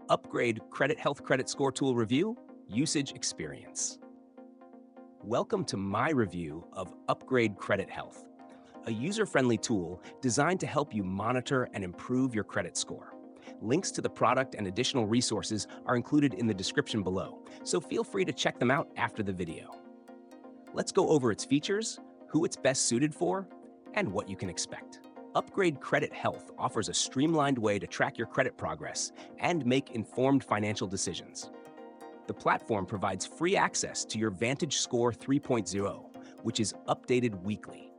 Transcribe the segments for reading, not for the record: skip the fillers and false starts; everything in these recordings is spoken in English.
Upgrade Credit Health Credit Score Tool Review Usage Experience. Welcome to my review of Upgrade Credit Health, a user-friendly tool designed to help you monitor and improve your credit score. Links to the product and additional resources are included in the description below, so feel free to check them out after the video. Let's go over its features, who it's best suited for, and what you can expect. Upgrade Credit Health offers a streamlined way to track your credit progress and make informed financial decisions. The platform provides free access to your VantageScore 3.0, which is updated weekly.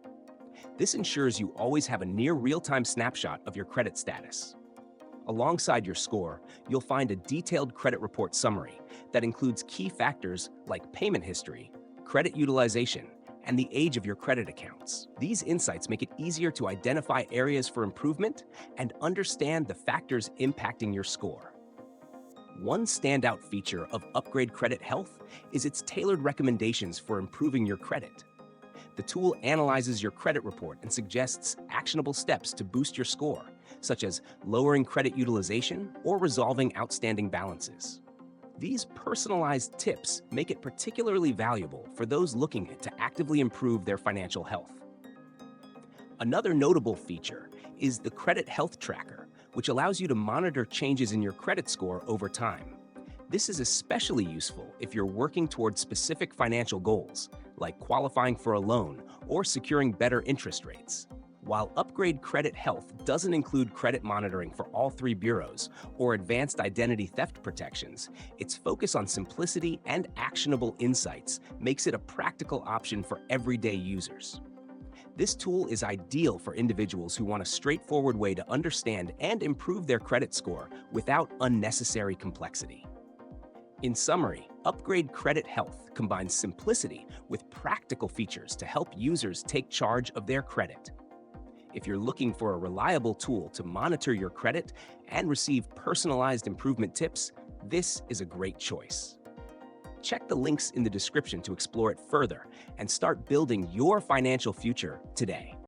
This ensures you always have a near real-time snapshot of your credit status. Alongside your score, you'll find a detailed credit report summary that includes key factors like payment history, credit utilization, and the age of your credit accounts. These insights make it easier to identify areas for improvement and understand the factors impacting your score. One standout feature of Upgrade Credit Health is its tailored recommendations for improving your credit. The tool analyzes your credit report and suggests actionable steps to boost your score, such as lowering credit utilization or resolving outstanding balances. These personalized tips make it particularly valuable for those looking to actively improve their financial health. Another notable feature is the Credit Health Tracker, which allows you to monitor changes in your credit score over time. This is especially useful if you're working towards specific financial goals, like qualifying for a loan or securing better interest rates. While Upgrade Credit Health doesn't include credit monitoring for all three bureaus or advanced identity theft protections, its focus on simplicity and actionable insights makes it a practical option for everyday users. This tool is ideal for individuals who want a straightforward way to understand and improve their credit score without unnecessary complexity. In summary, Upgrade Credit Health combines simplicity with practical features to help users take charge of their credit. If you're looking for a reliable tool to monitor your credit and receive personalized improvement tips, this is a great choice. Check the links in the description to explore it further and start building your financial future today.